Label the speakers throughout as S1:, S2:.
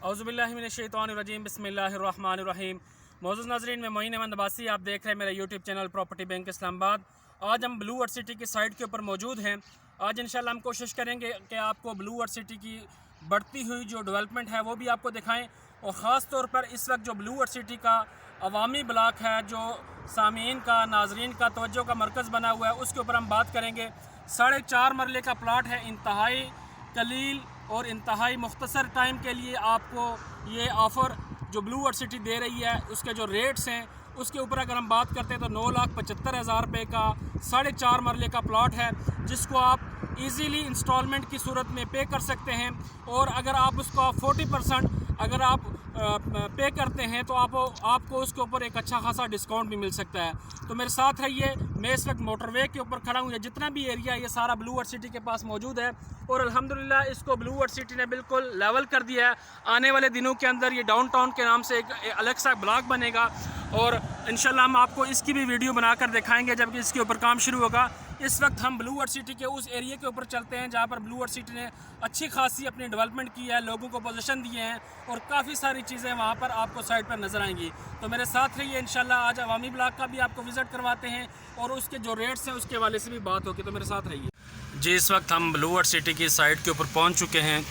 S1: औज़ुबिल्लाहिमिनश्शैतानिर्रजीम बिस्मिल्लाहिर्रहमानिर्रहीम। मौजूद नाज़रीन में मोइन अहमद अब्बासी, आप देख रहे हैं मेरा YouTube channel property bank Islamabad. आज हम ब्लू वर्ल्ड सिटी की साइट के ऊपर मौजूद हैं। आज इंशाल्लाह हम कोशिश करेंगे कि आपको ब्लू वर्ल्ड सिटी की बढ़ती हुई जो डेवलपमेंट है वो भी आपको दिखाएं, और ख़ास तौर पर इस वक्त जो ब्लू वर्ल्ड सिटी का अवामी ब्लॉक है, जो सामीन का नाजरीन का तवज्जो का मरकज़ बना हुआ है, उसके ऊपर हम बात करेंगे। 4.5 मरले का प्लाट है, इंतहाई कलील और इंतहाई मुख्तसर टाइम के लिए आपको ये ऑफ़र जो ब्लू वर्ल्ड सिटी दे रही है, उसके जो रेट्स हैं उसके ऊपर अगर हम बात करते हैं तो 9,75,000 रुपये का 4.5 मरले का प्लाट है, जिसको आप इजीली इंस्टॉलमेंट की सूरत में पे कर सकते हैं। और अगर आप उसका 40% अगर आप पे करते हैं तो आपको उसके ऊपर एक अच्छा खासा डिस्काउंट भी मिल सकता है। तो मेरे साथ रहिए, मैं इस वक्त मोटरवे के ऊपर खड़ा हूँ। ये जितना भी एरिया है ये सारा ब्लू वर्ल्ड सिटी के पास मौजूद है, और अल्हम्दुलिल्लाह इसको ब्लू वर्ल्ड सिटी ने बिल्कुल लेवल कर दिया है। आने वाले दिनों के अंदर ये डाउनटाउन के नाम से एक अलग सा ब्लॉक बनेगा, और इंशाल्लाह हम आपको इसकी भी वीडियो बनाकर दिखाएंगे जबकि इसके ऊपर काम शुरू होगा। इस वक्त हम ब्लू वर्ल्ड सिटी के उस एरिया के ऊपर चलते हैं जहाँ पर ब्लू वर्ल्ड सिटी ने अच्छी खासी अपनी डेवलपमेंट की है, लोगों को पोजीशन दिए हैं, और काफ़ी सारी चीज़ें वहाँ पर आपको साइड पर नज़र आएंगी। तो मेरे साथ रहिए, इंशाल्लाह आज अवामी ब्लॉक का भी आपको विज़िट करवाते हैं और उसके जो रेट्स हैं उसके वाले से भी बात होगी। तो मेरे साथ रहिए जी। इस वक्त हम ब्लू वर्ल्ड सिटी की साइट के ऊपर पहुँच चुके हैं।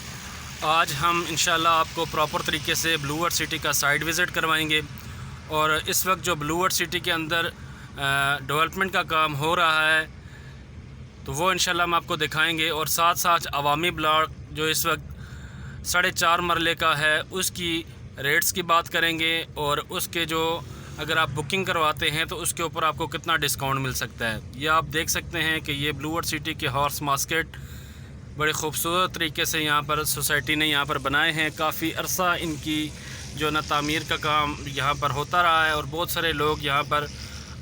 S1: आज हम इंशाल्लाह आपको प्रॉपर तरीके से ब्लू वर्ल्ड सिटी का साइट विज़िट करवाएँगे, और इस वक्त जो ब्लू वर्ल्ड सिटी के अंदर डेवलपमेंट का काम हो रहा है तो वो इंशाल्लाह हम आपको दिखाएंगे, और साथ साथ अवामी ब्लॉक जो इस वक्त 4.5 मरले का है उसकी रेट्स की बात करेंगे, और उसके जो अगर आप बुकिंग करवाते हैं तो उसके ऊपर आपको कितना डिस्काउंट मिल सकता है। ये आप देख सकते हैं कि ये ब्लू वर्ल्ड सिटी के हॉर्स मार्केट बड़े ख़ूबसूरत तरीके से यहाँ पर सोसाइटी ने यहाँ पर बनाए हैं। काफ़ी अरसा इनकी जो ना तामीर का काम यहाँ पर होता रहा है, और बहुत सारे लोग यहाँ पर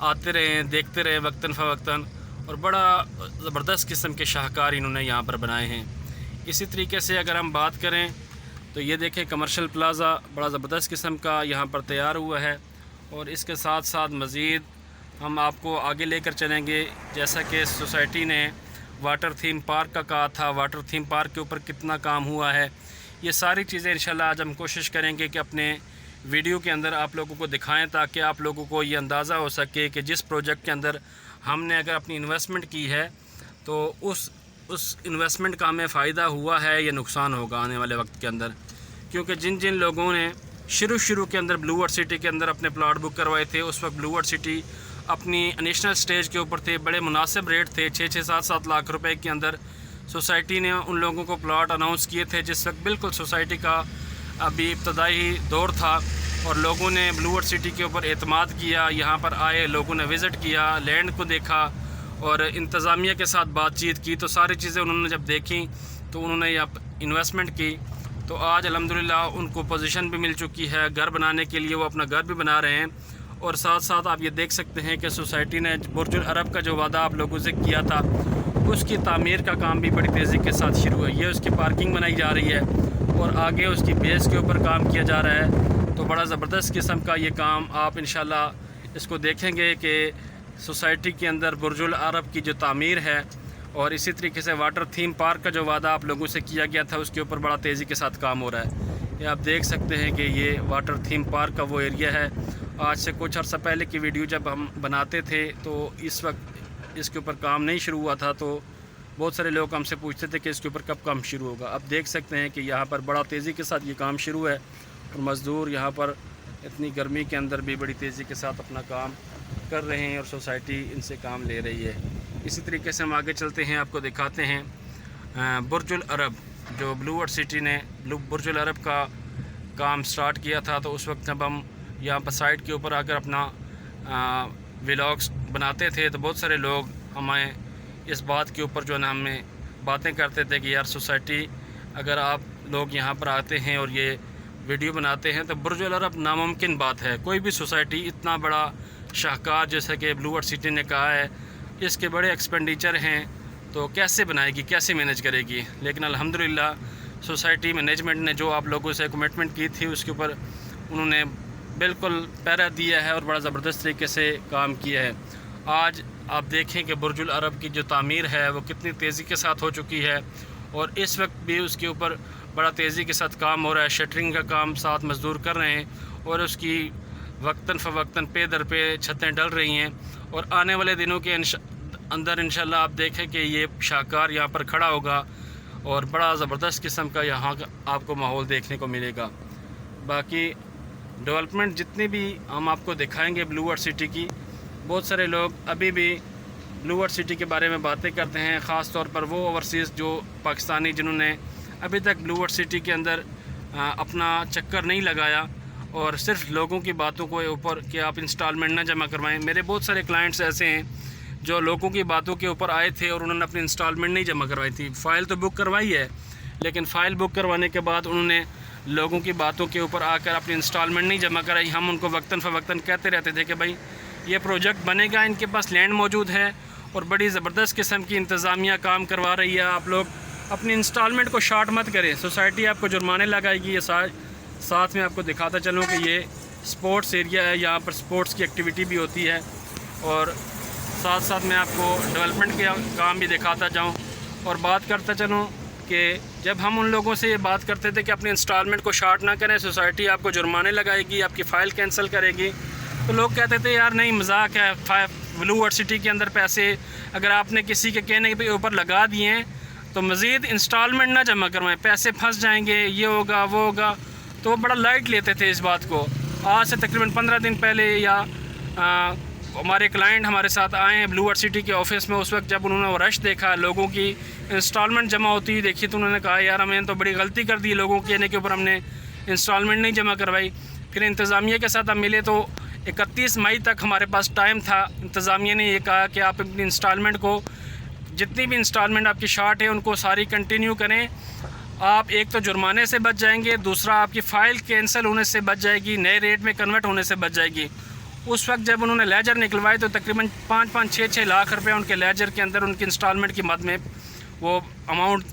S1: आते रहे हैं, देखते रहे वक्तन फ़वक्तन, और बड़ा ज़बरदस्त किस्म के शाहकार इन्होंने यहाँ पर बनाए हैं। इसी तरीके से अगर हम बात करें तो ये देखें कमर्शियल प्लाज़ा बड़ा ज़बरदस्त किस्म का यहाँ पर तैयार हुआ है, और इसके साथ साथ मज़ीद हम आपको आगे लेकर चलेंगे। जैसा कि सोसाइटी ने वाटर थीम पार्क का कहा था, वाटर थीम पार्क के ऊपर कितना काम हुआ है, ये सारी चीज़ें इंशाल्लाह आज हम कोशिश करेंगे कि अपने वीडियो के अंदर आप लोगों को दिखाएं, ताकि आप लोगों को ये अंदाज़ा हो सके कि जिस प्रोजेक्ट के अंदर हमने अगर अपनी इन्वेस्टमेंट की है तो उस इन्वेस्टमेंट का हमें फ़ायदा हुआ है या नुकसान होगा आने वाले वक्त के अंदर। क्योंकि जिन जिन लोगों ने शुरू के अंदर ब्लू वर्ल्ड सिटी के अंदर अपने प्लाट बुक करवाए थे, उस वक्त ब्लू वर्ल्ड सिटी अपनी नेशनल स्टेज के ऊपर थे, बड़े मुनासिब रेट थे, 6-6, 7-7 लाख रुपए के अंदर सोसाइटी ने उन लोगों को प्लाट अनाउंस किए थे, जिस वक्त बिल्कुल सोसाइटी का अभी इब्तदाई दौर था, और लोगों ने ब्लू वर्ल्ड सिटी के ऊपर एतमाद किया। यहाँ पर आए, लोगों ने विज़िट किया, लैंड को देखा और इंतज़ामिया के साथ बातचीत की, तो सारी चीज़ें उन्होंने जब देखी तो उन्होंने यहाँ इन्वेस्टमेंट की। तो आज अल्हम्दुलिल्लाह उनको पोजीशन भी मिल चुकी है, घर बनाने के लिए वो अपना घर भी बना रहे हैं। और साथ साथ आप ये देख सकते हैं कि सोसाइटी ने बुर्जुल अरब का जो वादा आप लोगों से किया था उसकी तामीर का काम भी बड़ी तेज़ी के साथ शुरू है। ये उसकी पार्किंग बनाई जा रही है और आगे उसकी बेस के ऊपर काम किया जा रहा है। तो बड़ा ज़बरदस्त किस्म का ये काम आप इंशाल्लाह इसको देखेंगे कि सोसाइटी के अंदर बुर्जुल अरब की जो तामीर है, और इसी तरीके से वाटर थीम पार्क का जो वादा आप लोगों से किया गया था उसके ऊपर बड़ा तेज़ी के साथ काम हो रहा है। ये आप देख सकते हैं कि ये वाटर थीम पार्क का वो एरिया है। आज से कुछ अर्सा पहले की वीडियो जब हम बनाते थे तो इस वक्त इसके ऊपर काम नहीं शुरू हुआ था, तो बहुत सारे लोग हमसे पूछते थे कि इसके ऊपर कब काम शुरू होगा। अब देख सकते हैं कि यहाँ पर बड़ा तेज़ी के साथ ये काम शुरू है, और मज़दूर यहाँ पर इतनी गर्मी के अंदर भी बड़ी तेज़ी के साथ अपना काम कर रहे हैं, और सोसाइटी इनसे काम ले रही है। इसी तरीके से हम आगे चलते हैं, आपको दिखाते हैं बुर्जुल अरब जो ब्लू वर्ल्ड सिटी ने बुर्जुल अरब का काम स्टार्ट किया था। तो उस वक्त जब हम यहाँ पर साइट के ऊपर आकर अपना व्लॉग्स बनाते थे तो बहुत सारे लोग हमें इस बात के ऊपर जो है ना हमें बातें करते थे कि यार सोसाइटी अगर आप लोग यहाँ पर आते हैं और ये वीडियो बनाते हैं तो बुर्जुल अरब नामुमकिन बात है। कोई भी सोसाइटी इतना बड़ा शाहकार जैसा कि ब्लू वर्ल्ड सिटी ने कहा है, इसके बड़े एक्सपेंडिचर हैं, तो कैसे बनाएगी, कैसे मैनेज करेगी। लेकिन अल्हम्दुलिल्लाह सोसाइटी मैनेजमेंट ने जो आप लोगों से कमिटमेंट की थी उसके ऊपर उन्होंने बिल्कुल पैरा दिया है और बड़ा ज़बरदस्त तरीके से काम किया है। आज आप देखें कि बुर्जुल अरब की जो तामीर है वो कितनी तेज़ी के साथ हो चुकी है, और इस वक्त भी उसके ऊपर बड़ा तेज़ी के साथ काम हो रहा है। शटरिंग का काम 7 मज़दूर कर रहे हैं और उसकी वक्तन फ़वक्तन पे दर पे छतें डल रही हैं। और आने वाले दिनों के अंदर इंशाल्लाह आप देखें कि ये शाहकार यहाँ पर खड़ा होगा और बड़ा ज़बरदस्त किस्म का यहाँ आपको माहौल देखने को मिलेगा। बाकी डेवलपमेंट जितनी भी हम आपको दिखाएंगे ब्लू वर्ल्ड सिटी की, बहुत सारे लोग अभी भी ब्लू वर्ल्ड सिटी के बारे में बातें करते हैं, ख़ास तौर पर वो ओवरसीज़ जो पाकिस्तानी जिन्होंने अभी तक ब्लू वर्ल्ड सिटी के अंदर अपना चक्कर नहीं लगाया और सिर्फ लोगों की बातों को ऊपर कि आप इंस्टॉलमेंट ना जमा करवाएं। मेरे बहुत सारे क्लाइंट्स ऐसे हैं जो लोगों की बातों के ऊपर आए थे और उन्होंने अपनी इंस्टॉलमेंट नहीं जमा करवाई थी। फ़ाइल तो बुक करवाई है, लेकिन फ़ाइल बुक करवाने के बाद उन्होंने लोगों की बातों के ऊपर आकर अपनी इंस्टॉलमेंट नहीं जमा कराई। हम उनको वक्तन फ़वक्तन कहते रहते थे कि भाई ये प्रोजेक्ट बनेगा, इनके पास लैंड मौजूद है और बड़ी ज़बरदस्त किस्म की इंतज़ामिया काम करवा रही है, आप लोग अपनी इंस्टॉलमेंट को शॉर्ट मत करें, सोसाइटी आपको जुर्माने लगाएगी। ये साथ में आपको दिखाता चलूँ कि ये स्पोर्ट्स एरिया है, यहाँ पर स्पोर्ट्स की एक्टिविटी भी होती है और साथ साथ मैं आपको डेवलपमेंट के काम भी दिखाता जाऊँ और बात करता चलूँ कि जब हम उन लोगों से ये बात करते थे कि अपनी इंस्टॉलमेंट को शॉर्ट ना करें, सोसाइटी आपको जुर्माने लगाएगी, आपकी फ़ाइल कैंसिल करेगी, तो लोग कहते थे यार नहीं मजाक है, ब्लू वर्ल्ड सिटी के अंदर पैसे अगर आपने किसी के कहने के ऊपर लगा दिए हैं तो मज़ीद इंस्टॉलमेंट ना जमा करवाएं, पैसे फंस जाएंगे, ये होगा वो होगा। तो बड़ा लाइट लेते थे इस बात को। आज से तकरीबन 15 दिन पहले या हमारे क्लाइंट हमारे साथ आए हैं ब्लू वर्ल्ड सिटी के ऑफिस में। उस वक्त जब उन्होंने वो रश देखा, लोगों की इंस्टॉलमेंट जमा होती हुई देखी, तो उन्होंने कहा यार हमने तो बड़ी गलती कर दी, लोगों के कहने के ऊपर हमने इंस्टॉलमेंट नहीं जमा करवाई। फिर इंतज़ामिया के साथ हम मिले तो 31 मई तक हमारे पास टाइम था। इंतज़ामिया ने ये कहा कि आप अपनी इंस्टॉलमेंट को, जितनी भी इंस्टॉलमेंट आपकी शॉर्ट है उनको सारी कंटिन्यू करें। आप एक तो जुर्माने से बच जाएंगे, दूसरा आपकी फ़ाइल कैंसिल होने से बच जाएगी, नए रेट में कन्वर्ट होने से बच जाएगी। उस वक्त जब उन्होंने लेजर निकलवाए तो तकरीबन 5-6 लाख रुपए उनके लेजर के अंदर उनकी इंस्टॉलमेंट की मद में वो अमाउंट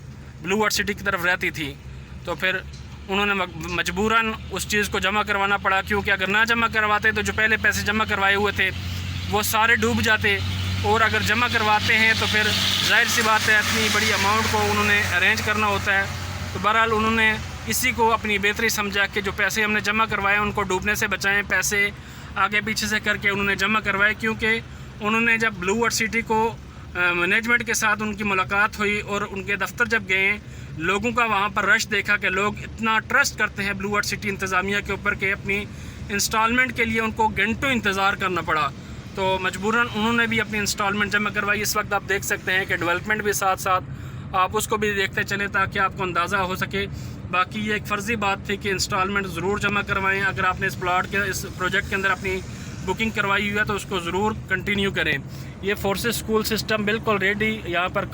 S1: ब्लू वर्ल्ड सिटी की तरफ रहती थी। तो फिर उन्होंने मजबूरन उस चीज़ को जमा करवाना पड़ा, क्योंकि अगर ना जमा करवाते तो जो पहले पैसे जमा करवाए हुए थे वो सारे डूब जाते, और अगर जमा करवाते हैं तो फिर जाहिर सी बात है इतनी बड़ी अमाउंट को उन्होंने अरेंज करना होता है। तो बहरहाल उन्होंने इसी को अपनी बेहतरी समझा कि जो पैसे हमने जमा करवाए उनको डूबने से बचाएं, पैसे आगे पीछे से करके उन्होंने जमा करवाए। क्योंकि उन्होंने जब ब्लू वर्ल्ड सिटी को मैनेजमेंट के साथ उनकी मुलाकात हुई और उनके दफ्तर जब गए, लोगों का वहाँ पर रश देखा कि लोग इतना ट्रस्ट करते हैं ब्लू वर्ल्ड सिटी इंतज़ामिया के ऊपर कि अपनी इंस्टॉलमेंट के लिए उनको घंटों इंतज़ार करना पड़ा। तो मजबूरन उन्होंने भी अपनी इंस्टॉलमेंट जमा करवाई। इस वक्त आप देख सकते हैं कि डेवलपमेंट भी साथ साथ आप उसको भी देखते चलें ताकि आपको अंदाज़ा हो सके। बाकी ये एक फ़र्ज़ी बात थी कि इंस्टॉलमेंट ज़रूर जमा करवाएं। अगर आपने इस प्लाट के इस प्रोजेक्ट के अंदर अपनी बुकिंग करवाई हुई है तो उसको ज़रूर कंटिन्यू करें। ये फोर्सेस स्कूल सिस्टम बिल्कुल रेडी, यहाँ पर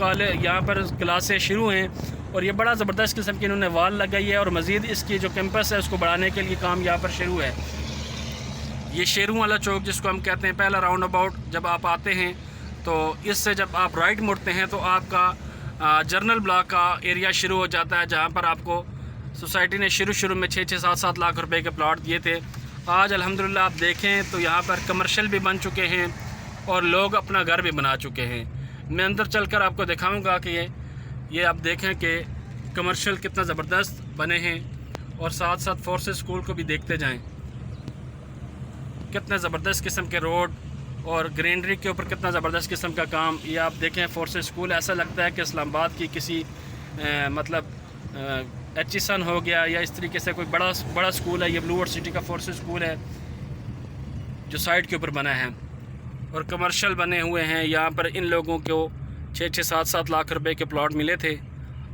S1: क्लासें शुरू हैं और ये बड़ा ज़बरदस्त किस्म की इन्होंने वाल लगाई है और मज़ीद इसकी जो कैंपस है उसको बढ़ाने के लिए काम यहाँ पर शुरू है। ये शेरों वाला चौक जिसको हम कहते हैं, पहला राउंड अबाउट जब आप आते हैं तो इससे जब आप राइट मुड़ते हैं तो आपका जर्नल ब्लॉक का एरिया शुरू हो जाता है, जहाँ पर आपको सोसाइटी ने शुरू में 6-7 लाख रुपए के प्लॉट दिए थे। आज अल्हम्दुलिल्लाह आप देखें तो यहाँ पर कमर्शियल भी बन चुके हैं और लोग अपना घर भी बना चुके हैं। मैं अंदर चलकर आपको दिखाऊंगा कि ये आप देखें कि कमर्शियल कितना ज़बरदस्त बने हैं और साथ साथ फोर्सेस स्कूल को भी देखते जाएं। कितना ज़बरदस्त किस्म के रोड और ग्रीनरी के ऊपर कितना ज़बरदस्त किस्म का काम। ये आप देखें फोर्सेस स्कूल, ऐसा लगता है कि इस्लामाबाद की किसी एचसन हो गया या इस तरीके से कोई बड़ा स्कूल है। ये ब्लू वर्ल्ड सिटी का फोर्सेस स्कूल है जो साइड के ऊपर बना है और कमर्शियल बने हुए हैं। यहाँ पर इन लोगों को 6-7 लाख रुपए के प्लॉट मिले थे।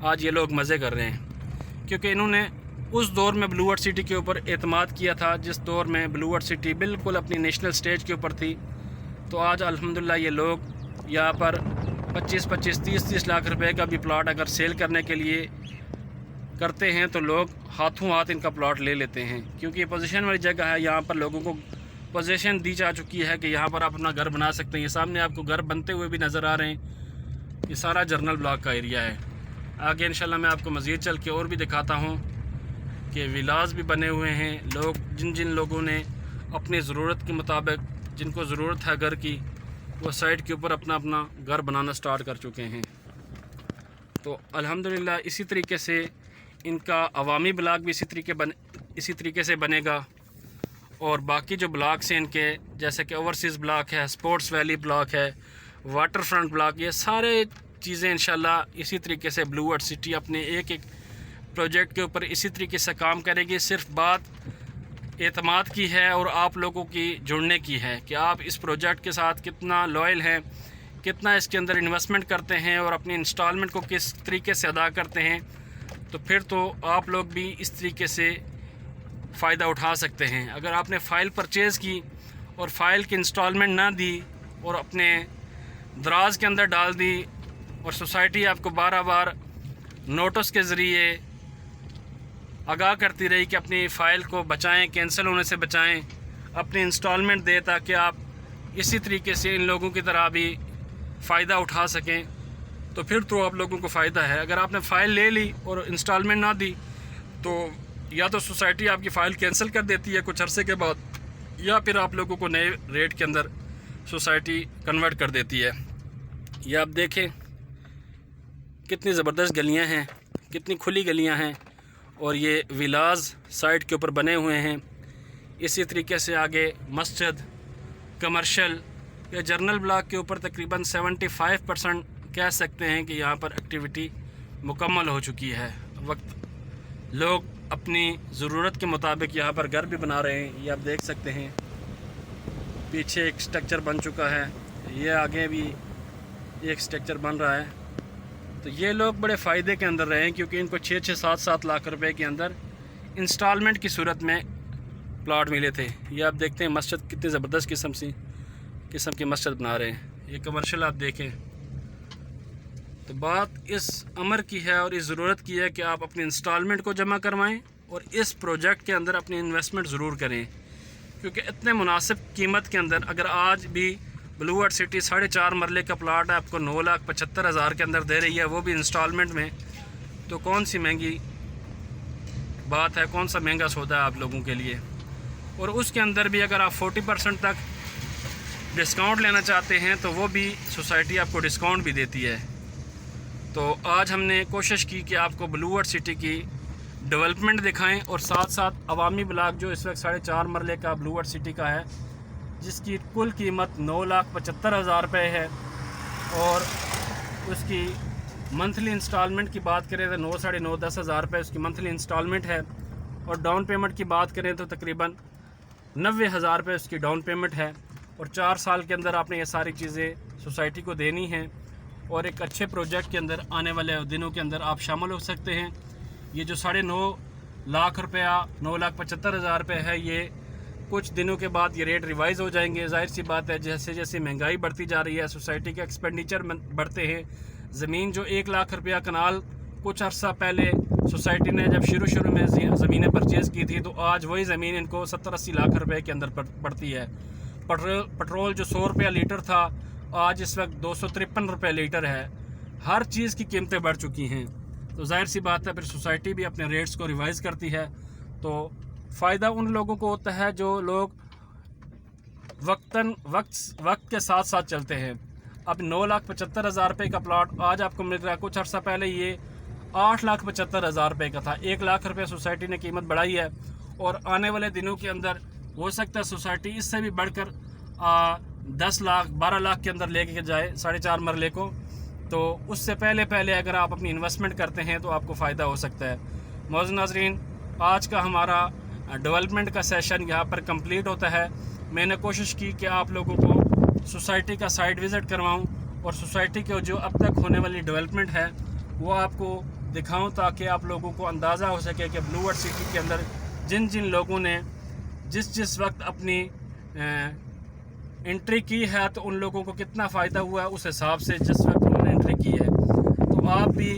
S1: आज ये लोग मज़े कर रहे हैं क्योंकि इन्होंने उस दौर में ब्लू वर्ल्ड सिटी के ऊपर एतमाद किया था जिस दौर में ब्लू वर्ल्ड सिटी बिल्कुल अपनी नेशनल स्टेज के ऊपर थी। तो आज अल्हम्दुलिल्लाह ये लोग यहाँ पर 25-30 लाख रुपए का भी प्लॉट अगर सेल करने के लिए करते हैं तो लोग हाथों हाथ इनका प्लॉट ले लेते हैं, क्योंकि ये पोजीशन वाली जगह है। यहाँ पर लोगों को पोजीशन दी जा चुकी है कि यहाँ पर आप अपना घर बना सकते हैं। ये सामने आपको घर बनते हुए भी नज़र आ रहे हैं। ये सारा जर्नल ब्लॉक का एरिया है। आगे इंशाल्लाह मैं आपको मज़ीद चल के और भी दिखाता हूँ कि विलास भी बने हुए हैं। लोग जिन लोगों ने अपनी ज़रूरत के मुताबिक, जिनको ज़रूरत है घर की, वो साइड के ऊपर अपना घर बनाना स्टार्ट कर चुके हैं। तो अल्हम्दुलिल्लाह इसी तरीके से इनका अवामी ब्लॉक भी इसी तरीके से बनेगा। और बाकी जो ब्लॉक्स हैं इनके, जैसे कि ओवरसीज़ ब्लॉक है, स्पोर्ट्स वैली ब्लॉक है, वाटर फ्रंट ब्लॉक, ये सारे चीज़ें इंशाल्लाह इसी तरीके से ब्लू वर्ल्ड सिटी अपने एक एक प्रोजेक्ट के ऊपर इसी तरीके से काम करेगी। सिर्फ बात एतमाद की है और आप लोगों की जुड़ने की है कि आप इस प्रोजेक्ट के साथ कितना लॉयल हैं, कितना इसके अंदर इन्वेस्टमेंट करते हैं और अपनी इंस्टॉलमेंट को किस तरीके से अदा करते हैं। तो फिर तो आप लोग भी इस तरीके से फ़ायदा उठा सकते हैं। अगर आपने फ़ाइल परचेज़ की और फ़ाइल की इंस्टॉलमेंट ना दी और अपने दराज के अंदर डाल दी और सोसाइटी आपको बार बार नोटिस के ज़रिए आगाह करती रही कि अपनी फ़ाइल को बचाएं, कैंसिल होने से बचाएं, अपनी इंस्टॉलमेंट दें ताकि आप इसी तरीके से इन लोगों की तरह भी फ़ायदा उठा सकें, तो फिर तो आप लोगों को फ़ायदा है। अगर आपने फ़ाइल ले ली और इंस्टॉलमेंट ना दी तो या तो सोसाइटी आपकी फ़ाइल कैंसिल कर देती है कुछ अरसे के बाद, या फिर आप लोगों को नए रेट के अंदर सोसाइटी कन्वर्ट कर देती है। ये आप देखें कितनी ज़बरदस्त गलियां हैं, कितनी खुली गलियां हैं और ये विलाज साइड के ऊपर बने हुए हैं। इसी तरीके से आगे मस्जिद, कमर्शियल या जर्नल ब्लॉक के ऊपर तकरीबन 75% कह सकते हैं कि यहाँ पर एक्टिविटी मुकम्मल हो चुकी है। वक्त लोग अपनी ज़रूरत के मुताबिक यहाँ पर घर भी बना रहे हैं। ये आप देख सकते हैं पीछे एक स्ट्रक्चर बन चुका है, ये आगे भी एक स्ट्रक्चर बन रहा है। तो ये लोग बड़े फ़ायदे के अंदर रहे हैं क्योंकि इनको 6-6, 7-7 लाख रुपए के अंदर इंस्टॉलमेंट की सूरत में प्लॉट मिले थे। ये आप देखते हैं मस्जिद कितनी ज़बरदस्त किस्म की मस्जिद बना रहे हैं। ये कमर्शियल आप देखें। तो बात इस अमर की है और इस ज़रूरत की है कि आप अपनी इंस्टॉलमेंट को जमा करवाएं और इस प्रोजेक्ट के अंदर अपनी इन्वेस्टमेंट ज़रूर करें, क्योंकि इतने मुनासिब कीमत के अंदर अगर आज भी ब्लू वर्ल्ड सिटी 4.5 मरले का प्लाट है आपको 9,75,000 के अंदर दे रही है, वो भी इंस्टॉलमेंट में, तो कौन सी महंगी बात है, कौन सा महंगा सौदा है आप लोगों के लिए। और उसके अंदर भी अगर आप 40% तक डिस्काउंट लेना चाहते हैं तो वो भी सोसाइटी आपको डिस्काउंट भी देती है। तो आज हमने कोशिश की कि आपको ब्लू वर्ल्ड सिटी की डेवलपमेंट दिखाएं और साथ साथ अवामी ब्लॉक जो इस वक्त 4.5 मरले का ब्लू वर्ल्ड सिटी का है, जिसकी कुल कीमत 9,75,000 रुपये है और उसकी मंथली इंस्टॉलमेंट की बात करें तो 9, साढ़े 9, 10,000 रुपये उसकी मंथली इंस्टॉलमेंट है। और डाउन पेमेंट की बात करें तो तकरीबन 90,000 रुपये उसकी डाउन पेमेंट है और 4 साल के अंदर आपने ये सारी चीज़ें सोसाइटी को देनी हैं और एक अच्छे प्रोजेक्ट के अंदर आने वाले दिनों के अंदर आप शामिल हो सकते हैं। ये जो 9.5 लाख रुपया 9,75,000 रुपये है, ये कुछ दिनों के बाद ये रेट रिवाइज़ हो जाएंगे। जाहिर सी बात है जैसे जैसे महंगाई बढ़ती जा रही है, सोसाइटी के एक्सपेंडिचर बढ़ते हैं। ज़मीन जो 1 लाख रुपया कनाल कुछ अर्सा पहले सोसाइटी ने जब शुरू में ज़मीनें परचेज़ की थी, तो आज वही ज़मीन इनको 70-80 लाख रुपए के अंदर पड़ती है। पेट्रोल जो 100 रुपया लीटर था आज इस वक्त 253 रुपये लीटर है। हर चीज़ की कीमतें बढ़ चुकी हैं, तो जाहिर सी बात है फिर सोसाइटी भी अपने रेट्स को रिवाइज़ करती है। तो फ़ायदा उन लोगों को होता है जो लोग वक्त के साथ साथ चलते हैं। अब 9,75,000 रुपये का प्लॉट आज आपको मिल रहा है, कुछ अर्सा पहले ये 8,75,000 रुपये का था। 1 लाख रुपये सोसाइटी ने कीमत बढ़ाई है और आने वाले दिनों के अंदर हो सकता है सोसाइटी इससे भी बढ़कर 10 लाख 12 लाख के अंदर लेके जाए 4.5 मरले को। तो उससे पहले अगर आप अपनी इन्वेस्टमेंट करते हैं तो आपको फ़ायदा हो सकता है। मौजूद नाज़रीन, आज का हमारा डेवलपमेंट का सेशन यहाँ पर कंप्लीट होता है। मैंने कोशिश की कि आप लोगों को सोसाइटी का साइट विज़िट करवाऊँ और सोसाइटी के जो अब तक होने वाली डेवलपमेंट है वो आपको दिखाऊँ, ताकि आप लोगों को अंदाज़ा हो सके कि ब्लू वर्ल्ड सिटी के अंदर जिन लोगों ने जिस वक्त अपनी एंट्री की है तो उन लोगों को कितना फ़ायदा हुआ है, उस हिसाब से जिस वक्त उन्होंने एंट्री की है। तो आप भी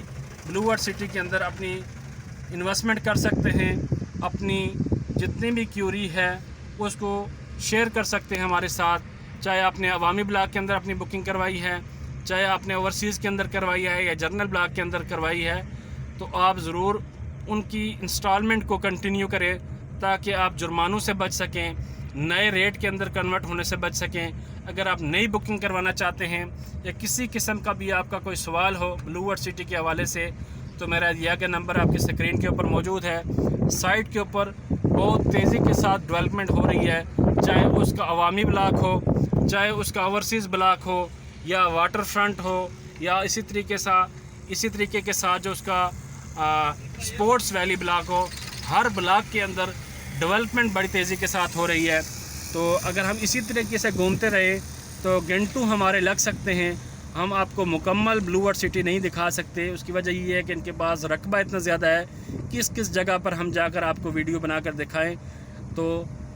S1: ब्लू वर्ल्ड सिटी के अंदर अपनी इन्वेस्टमेंट कर सकते हैं। अपनी जितनी भी क्यूरी है उसको शेयर कर सकते हैं हमारे साथ, चाहे आपने अवामी ब्लॉक के अंदर अपनी बुकिंग करवाई है, चाहे आपने ओवरसीज़ के अंदर करवाई है या जर्नल ब्लॉक के अंदर करवाई है, तो आप ज़रूर उनकी इंस्टॉलमेंट को कंटिन्यू करें ताकि आप जुर्मानों से बच सकें, नए रेट के अंदर कन्वर्ट होने से बच सकें। अगर आप नई बुकिंग करवाना चाहते हैं या किसी किस्म का भी आपका कोई सवाल हो ब्लू वर्ल्ड सिटी के हवाले से, तो मेरा दिया गया नंबर आपकी स्क्रीन के ऊपर मौजूद है। साइट के ऊपर बहुत तेज़ी के साथ डेवलपमेंट हो रही है, चाहे उसका अवामी ब्लॉक हो, चाहे उसका ओवरसीज़ ब्लॉक हो, या वाटर फ्रंट हो, या इसी तरीके के साथ जो उसका स्पोर्ट्स वैली ब्लॉक हो। हर ब्लॉक के अंदर डेवलपमेंट बड़ी तेज़ी के साथ हो रही है। तो अगर हम इसी तरीके से घूमते रहे तो घंटों हमारे लग सकते हैं। हम आपको मुकम्मल ब्लू वर्ल्ड सिटी नहीं दिखा सकते। उसकी वजह ये है कि इनके पास रकबा इतना ज़्यादा है, किस किस जगह पर हम जाकर आपको वीडियो बनाकर दिखाएं। तो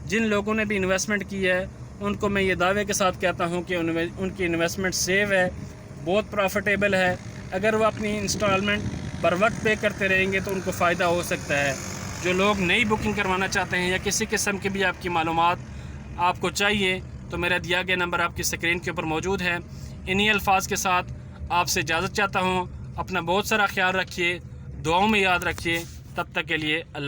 S1: जिन लोगों ने भी इन्वेस्टमेंट की है उनको मैं ये दावे के साथ कहता हूँ कि उनकी इन्वेस्टमेंट सेव है, बहुत प्रॉफिटेबल है। अगर वो अपनी इंस्टॉलमेंट बर वक्त पे करते रहेंगे तो उनको फ़ायदा हो सकता है। जो लोग नई बुकिंग करवाना चाहते हैं या किसी किस्म की भी आपकी मालूमात आपको चाहिए तो मेरा दिया गया नंबर आपकी स्क्रीन के ऊपर मौजूद है। इन्हीं अल्फाज के साथ आपसे इजाज़त चाहता हूँ। अपना बहुत सारा ख्याल रखिए, दुआओं में याद रखिए। तब तक के लिए अल्लाह।